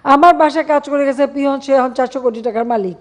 আমার বাসায় কাজ করে গেছে পিয়ন, সে এখন 400 কোটি টাকার মালিক।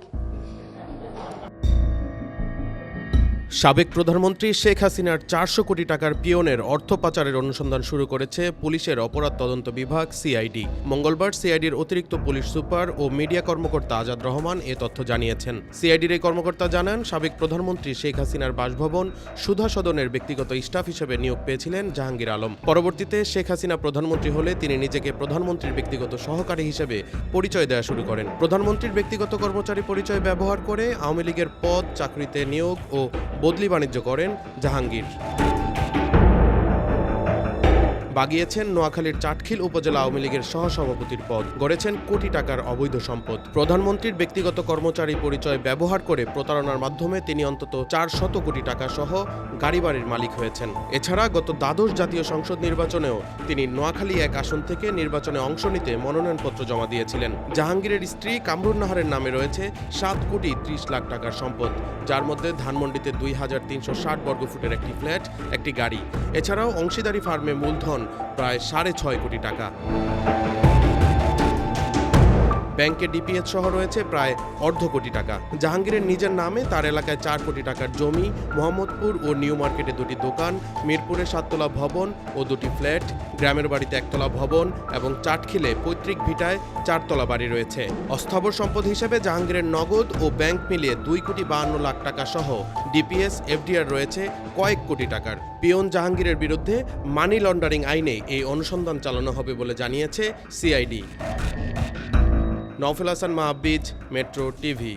সাবেক প্রধানমন্ত্রী শেখ হাসিনার 400 কোটি টাকার পিয়নের অর্থ পাচারের অনুসন্ধান শুরু করেছে পুলিশের অপরাধ তদন্ত বিভাগ সিআইডি। মঙ্গলবার সিআইডির অতিরিক্ত পুলিশ সুপার ও মিডিয়া কর্মকর্তা আজাদ রহমান এ তথ্য জানিয়েছেন। সিআইডির এই কর্মকর্তা জানান, সাবেক প্রধানমন্ত্রী শেখ হাসিনার বাসভবন সুধা সদনের ব্যক্তিগত স্টাফ হিসেবে নিয়োগ পেয়েছিলেন জাহাঙ্গীর আলম। পরবর্তীতে শেখ হাসিনা প্রধানমন্ত্রী হলে তিনি নিজেকে প্রধানমন্ত্রীর ব্যক্তিগত সহকারী হিসেবে পরিচয় দেওয়া শুরু করেন। প্রধানমন্ত্রীর ব্যক্তিগত কর্মচারী পরিচয় ব্যবহার করে আওয়ামী লীগের পদ, চাকরিতে নিয়োগ ও বদলি বাণিজ্য করেন জাহাঙ্গীর। বাগিয়েছেন নোয়াখালীর চাটখিল উপজেলা আওয়ামী লীগের সহসভাপতির পদ, গড়েছেন কোটি টাকার অবৈধ সম্পদ। প্রধানমন্ত্রীর ব্যক্তিগত কর্মচারী পরিচয় ব্যবহার করে প্রতারণার মাধ্যমে তিনি অন্তত 400 কোটি টাকা সহ গাড়ি বাড়ির মালিক হয়েছেন। এছাড়া গত দ্বাদশ জাতীয় সংসদ নির্বাচনেও তিনি নোয়াখালী 1 আসন থেকে নির্বাচনে অংশ নিতে মনোনয়নপত্র জমা দিয়েছিলেন। জাহাঙ্গীরের স্ত্রী কামরুন নাহারের নামে রয়েছে 7 কোটি 30 লাখ টাকার সম্পদ, যার মধ্যে ধানমন্ডিতে 2360 বর্গফুটের একটি ফ্ল্যাট, একটি গাড়ি। এছাড়াও অংশীদারি ফার্মে মূলধন প্রায় 6.5 কোটি টাকা। ব্যাংকে ডিপিএস সহ রয়েছে প্রায় অর্ধ কোটি টাকা। জাহাঙ্গীরের নিজের নামে তার এলাকায় 4 কোটি টাকার জমি, মোহাম্মদপুর ও নিউ মার্কেটে 2টি দোকান, মিরপুরে 7তলা ভবন ও 2টি ফ্ল্যাট, গ্রামের বাড়িতে 1তলা ভবন এবং চাটখিলে পৈতৃক ভিটায় 4তলা বাড়ি রয়েছে। অস্থাবর সম্পদ হিসেবে জাহাঙ্গীরের নগদ ও ব্যাংক মিলিয়ে 2 কোটি 52 লাখ টাকা সহ ডিপিএস, এফডিআর রয়েছে কয়েক কোটি টাকার। পিয়ন জাহাঙ্গীরের বিরুদ্ধে মানি লন্ডারিং আইনে এই অনুসন্ধান চালানো হবে বলে জানিয়েছে CID. Naufel Hasan Mahbiz, Metro TV.